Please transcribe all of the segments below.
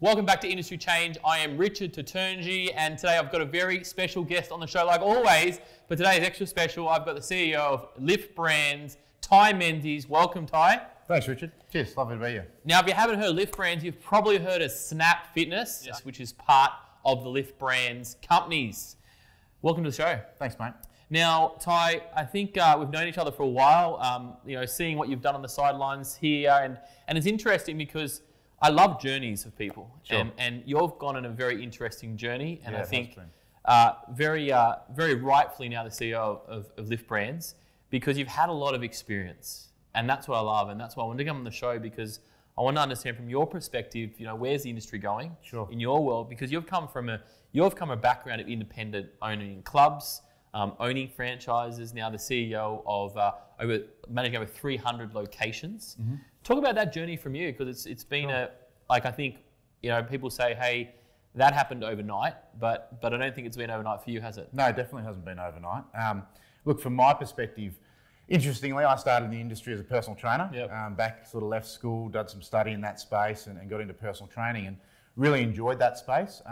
Welcome back to Industry Change. I am Richard Tatunji, and today I've got a very special guest on the show, like always. But today is extra special. I've got the CEO of Lift Brands, Ty Menzies. Welcome, Ty. Thanks, Richard. Cheers. Lovely to be here. Now, if you haven't heard of Lift Brands, you've probably heard of Snap Fitness, which is part of the Lift Brands companies. Welcome to the show. Thanks, mate. Now, Ty, I think we've known each other for a while. Seeing what you've done on the sidelines here, and it's interesting because I love journeys of people, sure. and you've gone on a very interesting journey, and yeah, I think very rightfully now the CEO of Lift Brands, because you've had a lot of experience, and that's what I love, and that's why I wanted to come on the show, because I want to understand from your perspective, where's the industry going in your world, because you've come from a background of independent owning clubs, owning franchises, now the CEO of managing over 300 locations. Mm-hmm. Talk about that journey from you, because it's been I think, people say, hey, that happened overnight, but I don't think it's been overnight for you, has it? No, it definitely hasn't been overnight. Look, from my perspective, interestingly, I started in the industry as a personal trainer. Yep. Back, sort of left school, did some study in that space and got into personal training and really enjoyed that space.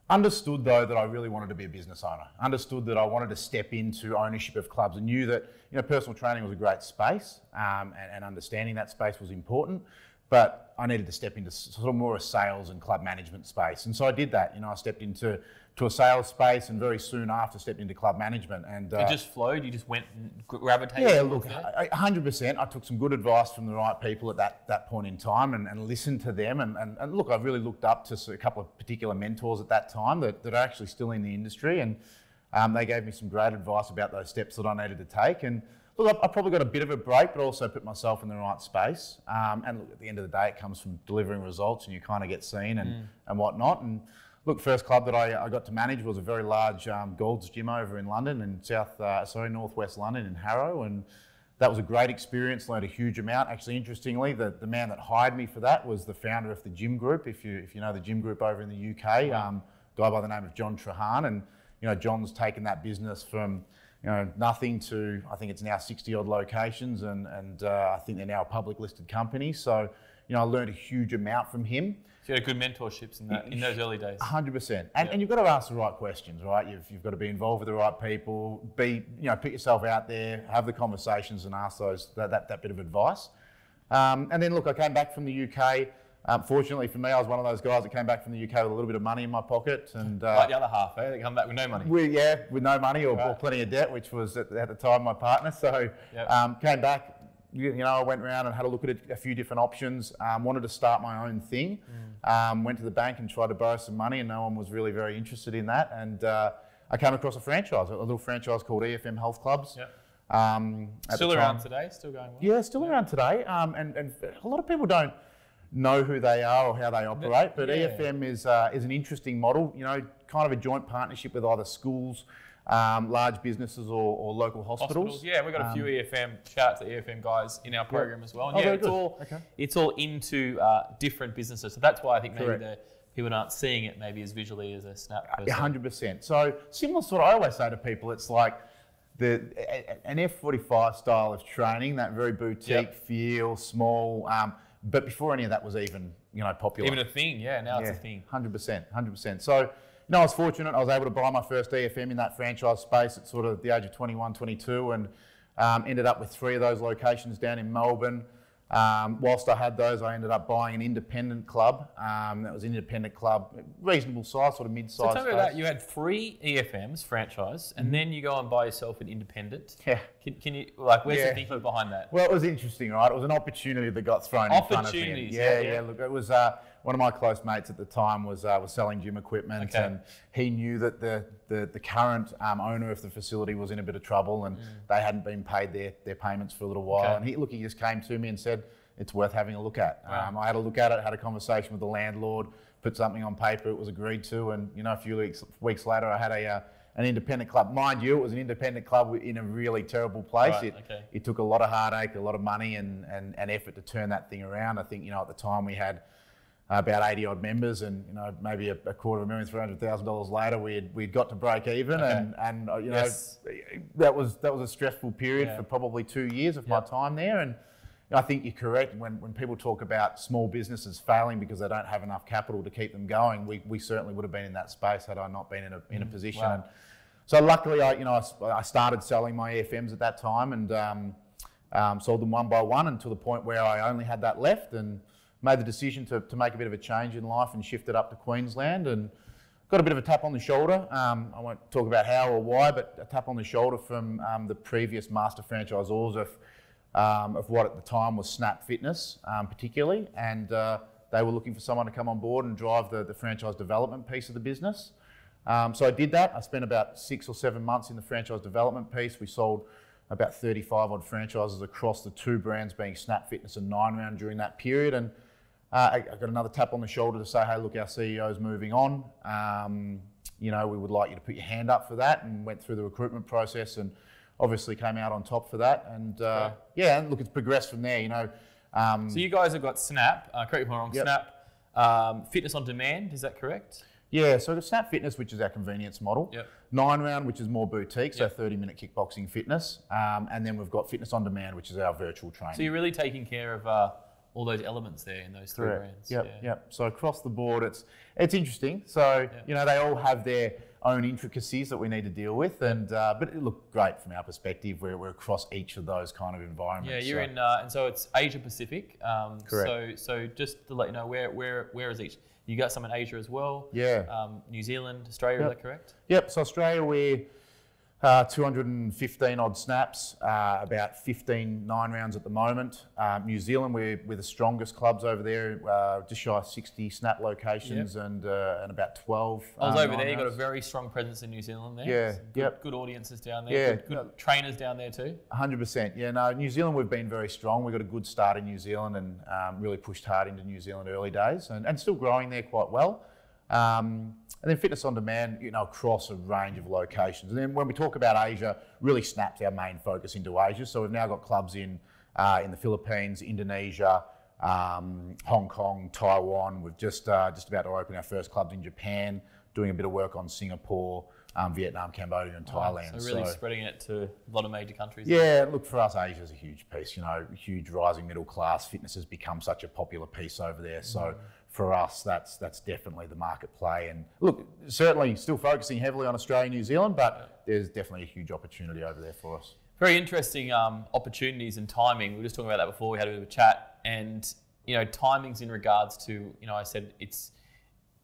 Understood though that I really wanted to be a business owner. Understood that I wanted to step into ownership of clubs and knew that personal training was a great space and understanding that space was important, but I needed to step into sort of more a sales and club management space. And so I did that. I stepped into a sales space and very soon after stepped into club management. And it just flowed? You just went and gravitated? Yeah, look, 100%. I took some good advice from the right people at that point in time and listened to them. And look, I really looked up to a couple of particular mentors at that time that are actually still in the industry. And they gave me some great advice about those steps that I needed to take. And look, I probably got a bit of a break, but also put myself in the right space. And look, at the end of the day, it comes from delivering results and you kind of get seen and whatnot. And look, first club that I got to manage was a very large Gold's Gym over in London, in northwest London in Harrow, and that was a great experience. Learned a huge amount. Actually, interestingly, the man that hired me for that was the founder of the Gym Group. If you know the Gym Group over in the UK, guy by the name of John Trahan, and John's taken that business from nothing to, I think it's now 60 odd locations, and I think they're now a public listed company. So I learned a huge amount from him. So you had good mentorships in those early days. 100%. And you've got to ask the right questions, right? You've got to be involved with the right people, put yourself out there, have the conversations and ask that bit of advice. And then look, I came back from the UK. Fortunately for me, I was one of those guys that came back from the UK with a little bit of money in my pocket. And like the other half, eh? They come back with no money. With no money or plenty of debt, which was at the time my partner. So came back. I went around and had a look at a few different options, wanted to start my own thing, went to the bank and tried to borrow some money and no one was really very interested in that. And I came across a little franchise called EFM Health Clubs. Yep. Still around today, still going well? Yeah, still around today. And a lot of people don't know who they are or how they operate, but EFM is an interesting model, kind of a joint partnership with either schools, large businesses or local hospitals. Yeah, we've got a few EFM, shout out to EFM guys in our program as well. And it's all into different businesses. So that's why I think maybe the people aren't seeing it maybe as visually as a Snap person. 100%. So similar to what I always say to people, it's like an F45 style of training, that very boutique feel, small, but before any of that was even, popular. Even a thing, now it's a thing. 100%. So, I was fortunate. I was able to buy my first EFM in that franchise space at sort of the age of 21, 22, and ended up with 3 of those locations down in Melbourne. Whilst I had those, I ended up buying an independent club. That was an independent club, reasonable size, sort of mid-sized. So tell me about that. You had 3 EFMs, franchise, and then you go and buy yourself an independent. Yeah. Can you, where's the thinking behind that? Well, it was interesting, right? It was an opportunity that got thrown in front of me. Yeah. Look, it was one of my close mates at the time was selling gym equipment, and he knew that the current owner of the facility was in a bit of trouble, and they hadn't been paid their payments for a little while. And he just came to me and said, it's worth having a look at. I had a look at it, had a conversation with the landlord, put something on paper, it was agreed to, and a few weeks later I had an independent club. Mind you, it was an independent club in a really terrible place. It took a lot of heartache, a lot of money and effort to turn that thing around. I think, at the time we had about 80 odd members, and maybe $250,000 later we'd got to break even, and that was a stressful period for probably 2 years of my time there, and I think you're correct. When people talk about small businesses failing because they don't have enough capital to keep them going, we certainly would have been in that space had I not been in a position. Wow. And so luckily, I started selling my EFMs at that time and sold them one by one until the point where I only had that left, and made the decision to make a bit of a change in life and shift it up to Queensland, and got a bit of a tap on the shoulder. I won't talk about how or why, but a tap on the shoulder from the previous master franchisors of what at the time was Snap Fitness, particularly, and they were looking for someone to come on board and drive the franchise development piece of the business. So I did that. I spent about 6 or 7 months in the franchise development piece. We sold about 35 odd franchises across the two brands, being Snap Fitness and 9 Round, during that period. And I got another tap on the shoulder to say, hey, look, our CEO's moving on. We would like you to put your hand up for that, and went through the recruitment process and obviously came out on top for that. And and look, it's progressed from there, So you guys have got Snap, correct me if I'm wrong, Yep. Snap, Fitness on Demand, is that correct? Yeah, so the Snap Fitness, which is our convenience model. Yep. 9 Round, which is more boutique, so Yep. 30-minute kickboxing fitness. And then we've got Fitness on Demand, which is our virtual training. So you're really taking care of all those elements there in those three brands. Yep. So across the board, it's interesting. So, they all have their own intricacies that we need to deal with. And but it looked great from our perspective. We're across each of those kind of environments. Yeah, you're in, and so it's Asia Pacific. Correct. So just to let you know, where is each? You got some in Asia as well. Yeah. New Zealand, Australia, is that correct? Yep. So Australia, we're 215 odd snaps, about 15 9 rounds at the moment. New Zealand, we're the strongest clubs over there, just shy of 60 snap locations. Yep. and about 12. I was over 9 there. You've got a rounds. very strong presence in New Zealand there. Yeah, Some yep. Good audiences down there. Yeah. Good trainers down there too. 100%. Yeah, no, New Zealand, we've been very strong. We got a good start in New Zealand and really pushed hard into New Zealand early days, and still growing there quite well. And then Fitness on Demand, across a range of locations. And then when we talk about Asia, really Snap's our main focus into Asia. So we've now got clubs in the Philippines, Indonesia, Hong Kong, Taiwan. We've just about to open our first clubs in Japan, doing a bit of work on Singapore, Vietnam, Cambodia, and Thailand. So really spreading it to a lot of major countries. Yeah, look, for us, Asia's a huge piece. Huge rising middle class. Fitness has become such a popular piece over there. So for us, that's definitely the market play. And look, certainly still focusing heavily on Australia, New Zealand, but there's definitely a huge opportunity over there for us. Very interesting opportunities and timing. We were just talking about that before we had a bit of a chat. And, timings in regards to, I said it's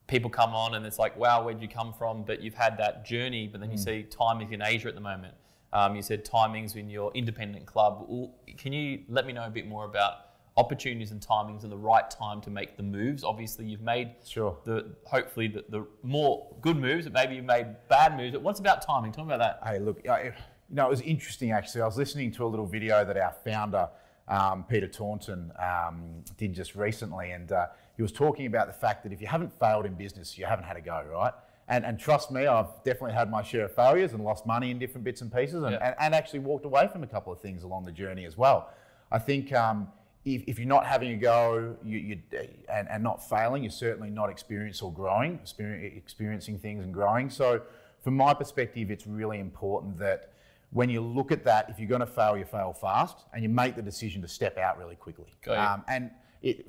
people come on and it's like, wow, where'd you come from? But you've had that journey, but then you see timings in Asia at the moment. You said timings in your independent club. Can you let me know a bit more about opportunities and timings and the right time to make the moves? Obviously, you've made hopefully the more good moves, but maybe you've made bad moves. But what's about timing? Talk about that. Hey, look, it was interesting actually. I was listening to a little video that our founder, Peter Taunton, did just recently, and he was talking about the fact that if you haven't failed in business, you haven't had a go, right? And trust me, I've definitely had my share of failures and lost money in different bits and pieces, and actually walked away from a couple of things along the journey as well. I think if you're not having a go and not failing, you're certainly not experiencing things and growing. So from my perspective, it's really important that when you look at that, if you're going to fail, you fail fast, and you make the decision to step out really quickly.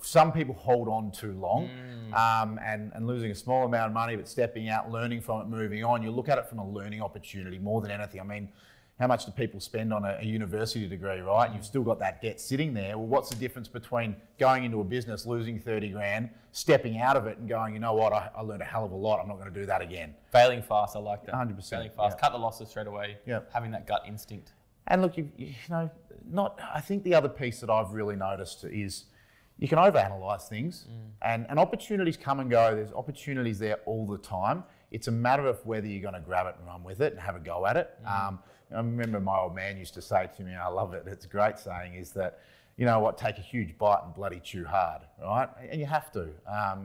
Some people hold on too long, and losing a small amount of money, but stepping out, learning from it, moving on. You look at it from a learning opportunity more than anything. I mean, how much do people spend on a university degree, right? You've still got that debt sitting there. Well, what's the difference between going into a business, losing 30 grand, stepping out of it and going, you know what, I learned a hell of a lot. I'm not going to do that again. Failing fast, I like that. 100%. Failing fast, cut the losses straight away, having that gut instinct. And look, I think the other piece that I've really noticed is you can overanalyze things, and opportunities come and go. There's opportunities there all the time. It's a matter of whether you're going to grab it and run with it and have a go at it. I remember my old man used to say to me, and I love it, it's a great saying, is that, take a huge bite and bloody chew hard, right? And you have to.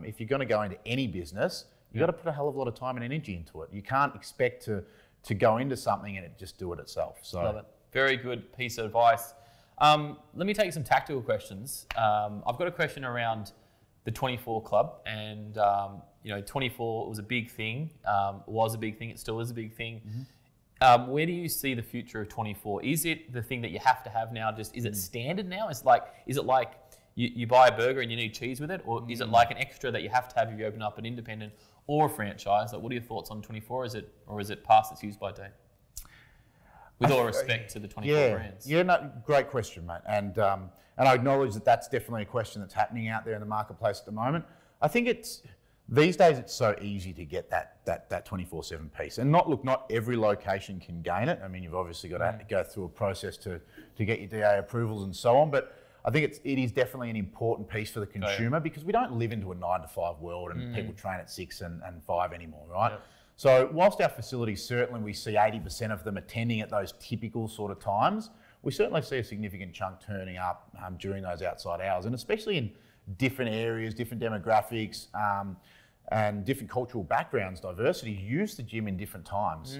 If you're going to go into any business, you've got to put a hell of a lot of time and energy into it. You can't expect to go into something and just do it itself. So love it. Very good piece of advice. Let me take some tactical questions. I've got a question around the 24 club, and 24 was a big thing. It still is a big thing. Where do you see the future of 24? Is it the thing that you have to have now? Just is it standard now? Is it like you buy a burger and you need cheese with it, or is it like an extra that you have to have if you open up an independent or a franchise? Like, what are your thoughts on 24? Is it past its use by date? With all respect to the 24 brands. Yeah, no, great question, mate. And I acknowledge that that's definitely a question that's happening out there in the marketplace at the moment. I think these days it's so easy to get that 24/7 piece, and not every location can gain it. I mean, you've obviously got to go through a process to get your DA approvals and so on. But I think it is definitely an important piece for the consumer because we don't live into a 9 to 5 world and people train at 6 and 5 anymore, right? Yep. So whilst our facilities, certainly we see 80% of them attending at those typical sort of times, we certainly see a significant chunk turning up during those outside hours, and especially in different areas, different demographics, and different cultural backgrounds, diversity, use the gym in different times.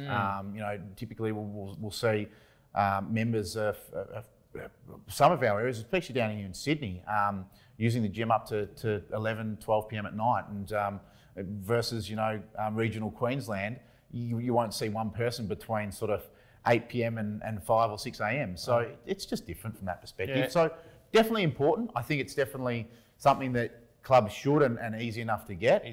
Typically we'll see members of some of our areas, especially down here in Sydney, using the gym up to 11, 12 p.m. at night, and versus regional Queensland, you won't see one person between sort of 8 p.m. and 5 or 6 a.m. So it's just different from that perspective. Yeah. So definitely important. I think it's definitely something that clubs should and easy enough to get.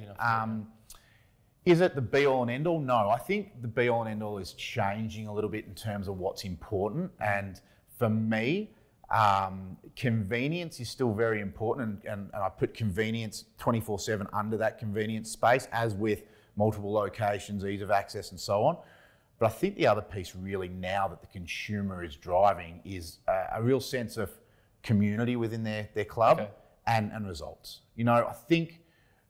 Is it the be-all and end-all? No, I think the be-all and end-all is changing a little bit in terms of what's important. And for me, convenience is still very important, and I put convenience 24/7 under that convenience space, as with multiple locations, ease of access and so on. But I think the other piece really now that the consumer is driving is a real sense of community within their club and results. I think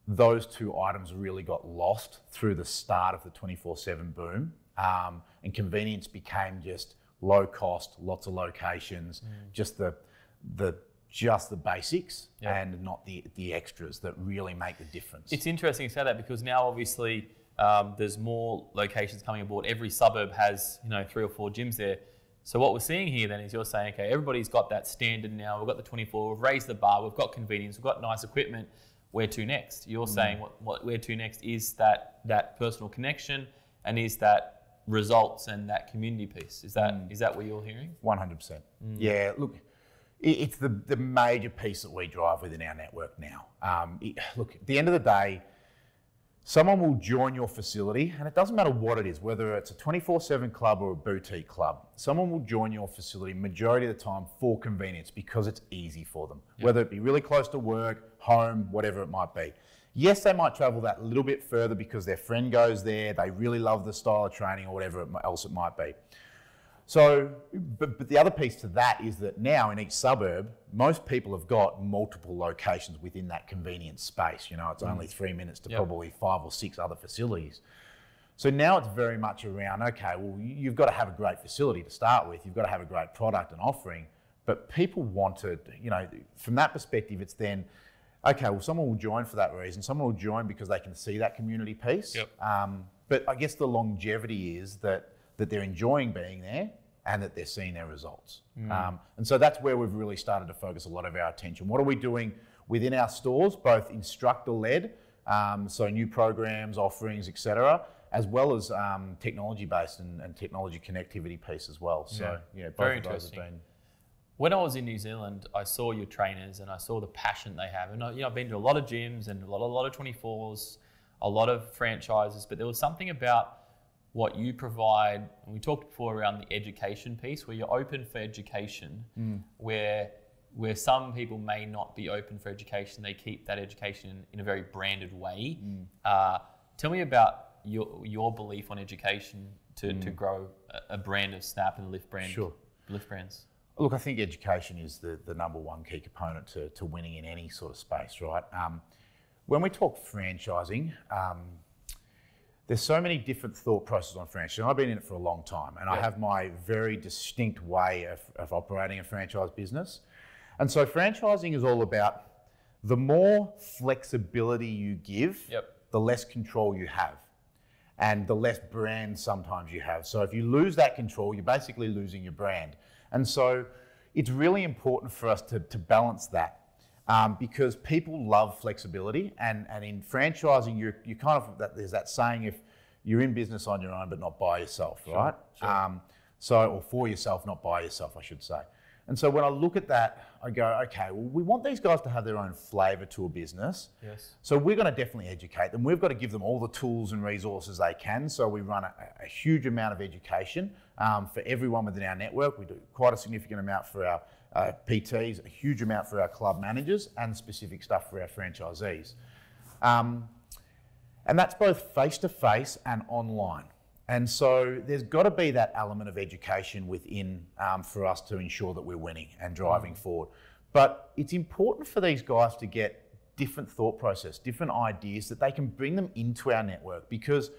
those two items really got lost through the start of the 24/7 boom, and convenience became just low cost, lots of locations, just the basics and not the extras that really make the difference. It's interesting you say that because now obviously there's more locations coming aboard. Every suburb has 3 or 4 gyms there. So what we're seeing here then is you're saying, okay, everybody's got that standard now. We've got the 24, we've raised the bar, we've got convenience, we've got nice equipment. Where to next? You're saying what where to next is that personal connection and is that results and that community piece. Is that what you're hearing? 100%. Yeah, look, it's the major piece that we drive within our network now. Look, at the end of the day, someone will join your facility, and it doesn't matter what it is, whether it's a 24/7 club or a boutique club, someone will join your facility majority of the time for convenience because it's easy for them, whether it be really close to work, home, whatever it might be. Yes, they might travel that little bit further because their friend goes there, they really love the style of training or whatever else it might be. So, but the other piece to that is that now in each suburb, most people have got multiple locations within that convenience space. It's only 3 minutes to probably 5 or 6 other facilities. So now it's very much around, okay, well, you've got to have a great facility to start with. You've got to have a great product and offering. But people want to, from that perspective, it's then, okay, well, someone will join for that reason. Someone will join because they can see that community piece. But I guess the longevity is that they're enjoying being there and that they're seeing their results. And so that's where we've really started to focus a lot of our attention. What are we doing within our stores, both instructor-led, so new programs, offerings, etc., as well as technology-based and technology connectivity piece as well. So both of those have been. When I was in New Zealand, I saw your trainers and I saw the passion they have. And I've been to a lot of gyms and a lot of 24s, a lot of franchises, but there was something about what you provide, and we talked before around the education piece, where you're open for education, where some people may not be open for education, they keep that education in a very branded way. Tell me about your belief on education to grow a brand of Snap and the Lift brand. Sure. Lift brands. Look, I think education is the number one key component to winning in any sort of space, right? When we talk franchising, there's so many different thought processes on franchising. I've been in it for a long time, and I have my very distinct way of operating a franchise business. And so franchising is all about the more flexibility you give, the less control you have, and the less brand sometimes you have. So if you lose that control, you're basically losing your brand. And so it's really important for us to balance that because people love flexibility, and in franchising, you kind of, there's that saying, you're in business on your own, but not by yourself, right? Sure. Or for yourself, not by yourself, I should say. And so when I look at that, I go, okay, well, we want these guys to have their own flavour to a business. Yes. So we're going to definitely educate them. We've got to give them all the tools and resources they can. So we run a huge amount of education for everyone within our network. We do quite a significant amount for our PTs, a huge amount for our club managers, and specific stuff for our franchisees. And that's both face-to-face and online. And so there's got to be that element of education within for us to ensure that we're winning and driving forward. But it's important for these guys to get different thought process, different ideas that they can bring them into our network. Because,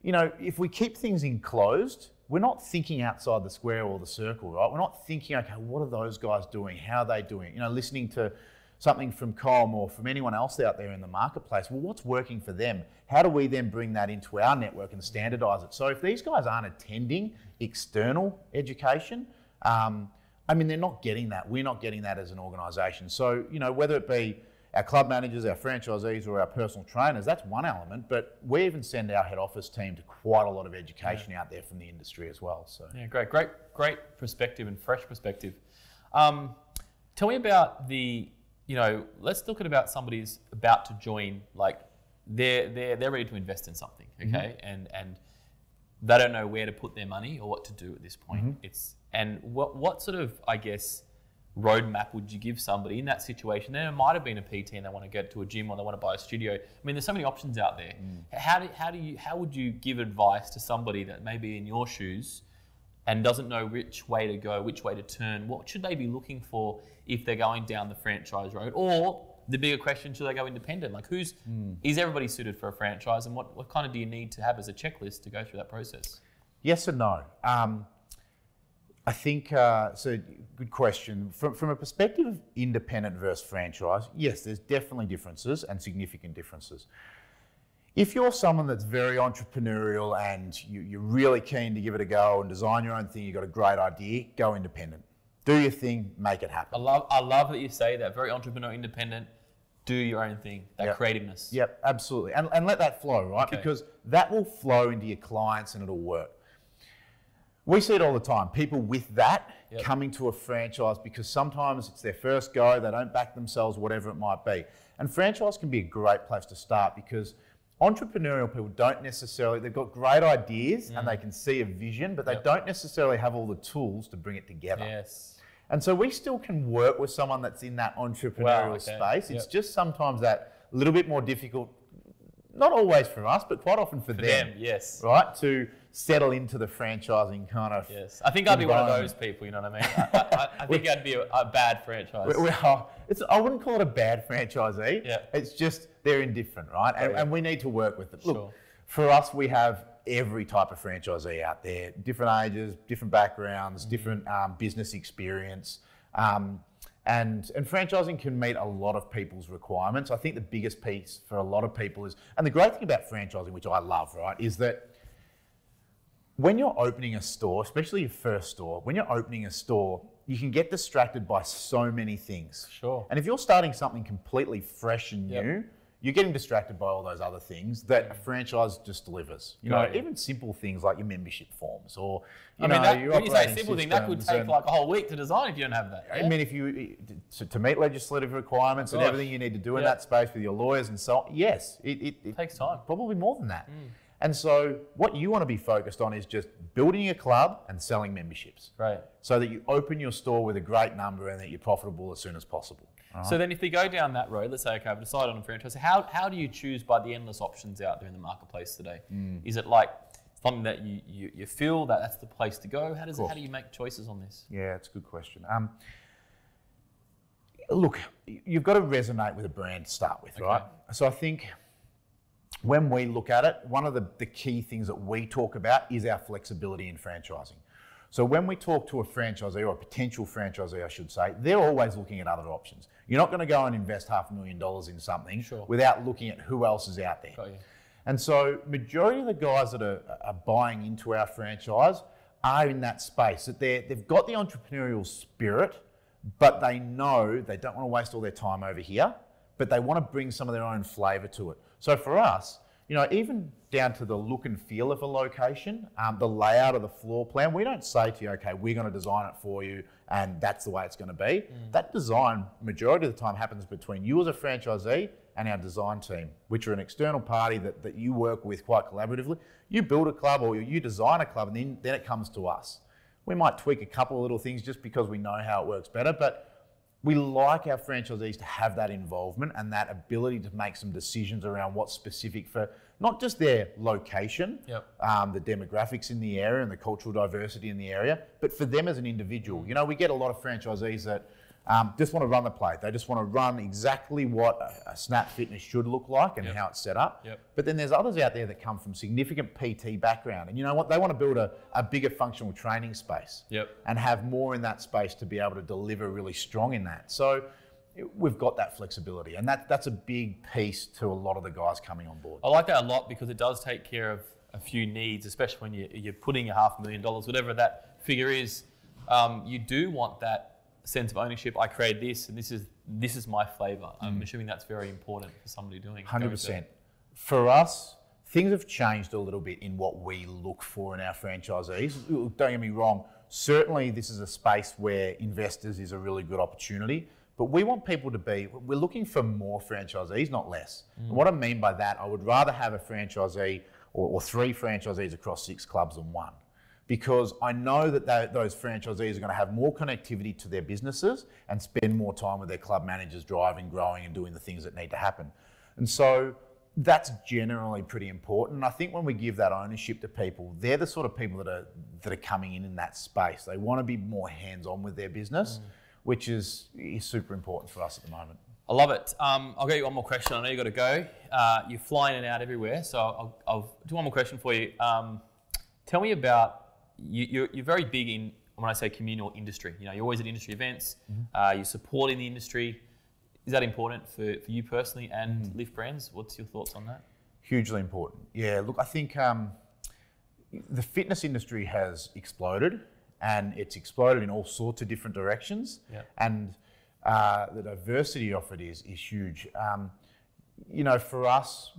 you know, if we keep things enclosed, we're not thinking outside the square or the circle, right? We're not thinking, okay, what are those guys doing? How are they doing it? You know, listening to something from Com or from anyone else out there in the marketplace. Well, what's working for them? How do we then bring that into our network and standardise it? So if these guys aren't attending external education, I mean, they're not getting that. We're not getting that as an organisation. So, you know, whether it be our club managers, our franchisees, or our personal trainers, that's one element. But we even send our head office team to quite a lot of education out there from the industry as well. So yeah, great perspective and fresh perspective. Tell me about let's look at about somebody's about to join, like they're ready to invest in something, okay, and they don't know where to put their money or what to do at this point. What sort of, I guess, roadmap would you give somebody in that situation? There might have been a PT and they want to go to a gym or they want to buy a studio. I mean, there's so many options out there. How would you give advice to somebody that may be in your shoes and doesn't know which way to go, which way to turn? What should they be looking for if they're going down the franchise road? Or the bigger question, should they go independent? Like is everybody suited for a franchise, and what kind of do you need to have as a checklist to go through that process? Yes and no. I think, so good question. From a perspective of independent versus franchise, yes, there's definitely differences and significant differences. If you're someone that's very entrepreneurial and you're really keen to give it a go and design your own thing, you've got a great idea, go independent. Do your thing, make it happen. I love that you say that. Very entrepreneurial, independent, do your own thing, that creativeness. Yep, absolutely. And let that flow, right? Okay. Because that will flow into your clients and it'll work. We see it all the time. People with that coming to a franchise because sometimes it's their first go, they don't back themselves, whatever it might be. And franchise can be a great place to start because entrepreneurial people don't necessarily, they've got great ideas and they can see a vision, but they don't necessarily have all the tools to bring it together. Yes. And so we still can work with someone that's in that entrepreneurial space. It's just sometimes that little bit more difficult, not always for us, but quite often for them. Yes. Right? To settle into the franchising kind of. Yes. I think I'd be one of those people, you know what I mean? I think I'd be a bad franchise. I wouldn't call it a bad franchisee. Yeah. It's just they're indifferent, right? And we need to work with them. Look, for us, we have every type of franchisee out there, different ages, different backgrounds, different business experience. And franchising can meet a lot of people's requirements. I think the biggest piece for a lot of people is, and the great thing about franchising, which I love, right, is that when you're opening a store, especially your first store, when you're opening a store, you can get distracted by so many things. Sure. And if you're starting something completely fresh and new, you're getting distracted by all those other things that a franchise just delivers. You know, even simple things like your membership forms or, when you say simple thing, that could take like a whole week to design if you don't have that. Yeah? I mean, if you, to meet legislative requirements and everything you need to do in that space with your lawyers and so on, yes, it takes time. Probably more than that. And so what you want to be focused on is just building a club and selling memberships. Right. So that you open your store with a great number and that you're profitable as soon as possible. So then if we go down that road, let's say, okay, I've decided on a franchise, how do you choose by the endless options out there in the marketplace today? Is it like something that you feel that that's the place to go? How do you make choices on this? Yeah, it's a good question. Look, you've got to resonate with a brand to start with, right? So I think when we look at it, one of the key things that we talk about is our flexibility in franchising. So when we talk to a franchisee, or a potential franchisee, I should say, they're always looking at other options. You're not going to go and invest $500,000 in something without looking at who else is out there. And so majority of the guys that are buying into our franchise are in that space, that they've got the entrepreneurial spirit, but they know they don't want to waste all their time over here, but they want to bring some of their own flavour to it. So for us, even down to the look and feel of a location, the layout of the floor plan. We don't say to you, okay, we're going to design it for you and that's the way it's going to be. That design, majority of the time, happens between you as a franchisee and our design team, which are an external party that you work with quite collaboratively. You build a club or you design a club, and then it comes to us. We might tweak a couple of little things just because we know how it works better, but we like our franchisees to have that involvement and that ability to make some decisions around what's specific for not just their location, the demographics in the area and the cultural diversity in the area, but for them as an individual. We get a lot of franchisees that just want to run the play. They just want to run exactly what a Snap Fitness should look like and how it's set up. But then there's others out there that come from significant PT background. And you know what? They want to build a bigger functional training space and have more in that space to be able to deliver really strong in that. So we've got that flexibility. And that's a big piece to a lot of the guys coming on board. I like that a lot because it does take care of a few needs, especially when you're putting $500,000, whatever that figure is. You do want that sense of ownership. I created this, and this is my flavour. I'm assuming that's very important for somebody doing. 100%. For us, things have changed a little bit in what we look for in our franchisees. Don't get me wrong. Certainly, this is a space where investors is a really good opportunity. But we want people to we're looking for more franchisees, not less. And what I mean by that, I would rather have a franchisee or 3 franchisees across 6 clubs than one. Because I know that those franchisees are going to have more connectivity to their businesses and spend more time with their club managers driving, growing and doing the things that need to happen. And so that's generally pretty important. And I think when we give that ownership to people, they're the sort of people that are coming in that space. They want to be more hands-on with their business, which is super important for us at the moment. I love it. I'll get you one more question. I know you've got to go. You're flying in and out everywhere. So I'll do one more question for you. Tell me about, you're very big in, when I say communal industry, you're always at industry events, you're supporting the industry. Is that important for you personally and Lift Brands? What's your thoughts on that? Hugely important. Yeah, look, I think the fitness industry has exploded, and it's exploded in all sorts of different directions. And the diversity of it is huge. For us,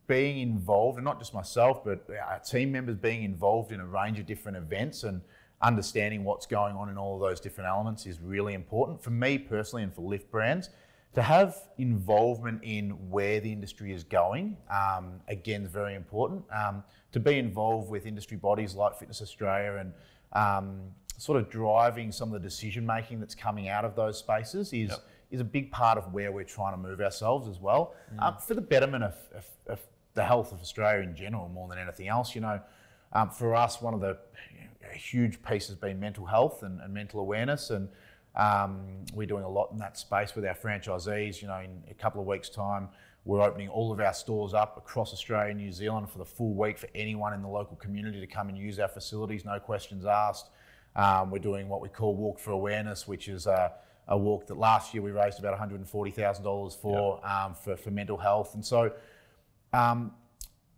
being involved, and not just myself, but our team members being involved in a range of different events and understanding what's going on in all of those different elements is really important. For me personally and for Lift Brands, to have involvement in where the industry is going, again, is very important. To be involved with industry bodies like Fitness Australia and sort of driving some of the decision making that's coming out of those spaces is a big part of where we're trying to move ourselves as well, for the betterment of the health of Australia in general more than anything else. For us, one of the huge pieces has been mental health and mental awareness, and we're doing a lot in that space with our franchisees. In a couple of weeks' time, we're opening all of our stores up across Australia and New Zealand for the full week for anyone in the local community to come and use our facilities, no questions asked. We're doing what we call Walk for Awareness, which is a walk that last year we raised about $140,000 for mental health. And so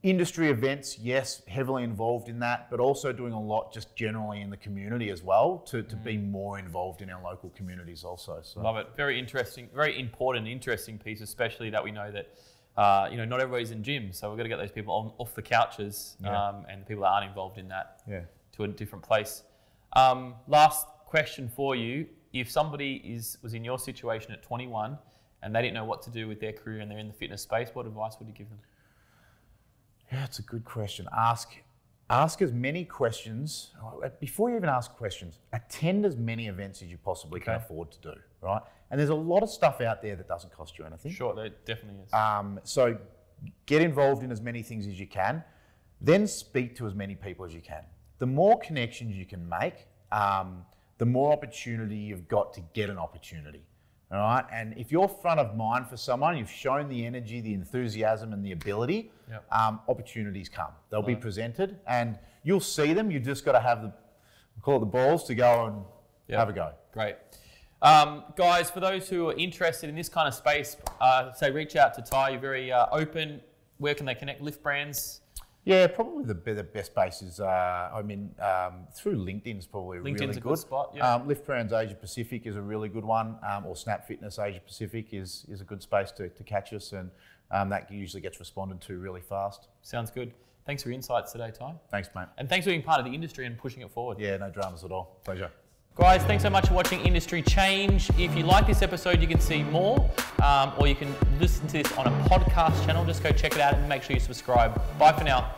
industry events, yes, heavily involved in that, but also doing a lot just generally in the community as well to be more involved in our local communities also. So. Love it. Very interesting, very important, interesting piece, especially that we know that not everybody's in gyms, so we've got to get those people off the couches and the people that aren't involved in that to a different place. Last question for you. If somebody was in your situation at 21 and they didn't know what to do with their career and they're in the fitness space, what advice would you give them? Yeah, it's a good question. Ask as many questions. Before you even ask questions, attend as many events as you possibly can afford to do, right? And there's a lot of stuff out there that doesn't cost you anything. Sure, there definitely is. So get involved in as many things as you can, then speak to as many people as you can. The more connections you can make, the more opportunity you've got to get an opportunity. All right, and if you're front of mind for someone, you've shown the energy, the enthusiasm, and the ability. Opportunities come. They'll be presented, and you'll see them. You just got to have the balls to go and have a go. Great, guys. For those who are interested in this kind of space, say reach out to Ty. You're very open. Where can they connect? Lift Brands. Yeah, probably the best base is, through LinkedIn is probably LinkedIn's really a good spot, yeah. Lift Brands Asia Pacific is a really good one, or Snap Fitness Asia Pacific is a good space to catch us, and that usually gets responded to really fast. Sounds good. Thanks for your insights today, Ty. Thanks, mate. And thanks for being part of the industry and pushing it forward. Yeah, no dramas at all. Pleasure. Guys, thanks so much for watching Industry Change. If you like this episode, you can see more, or you can listen to this on a podcast channel. Just go check it out and make sure you subscribe. Bye for now.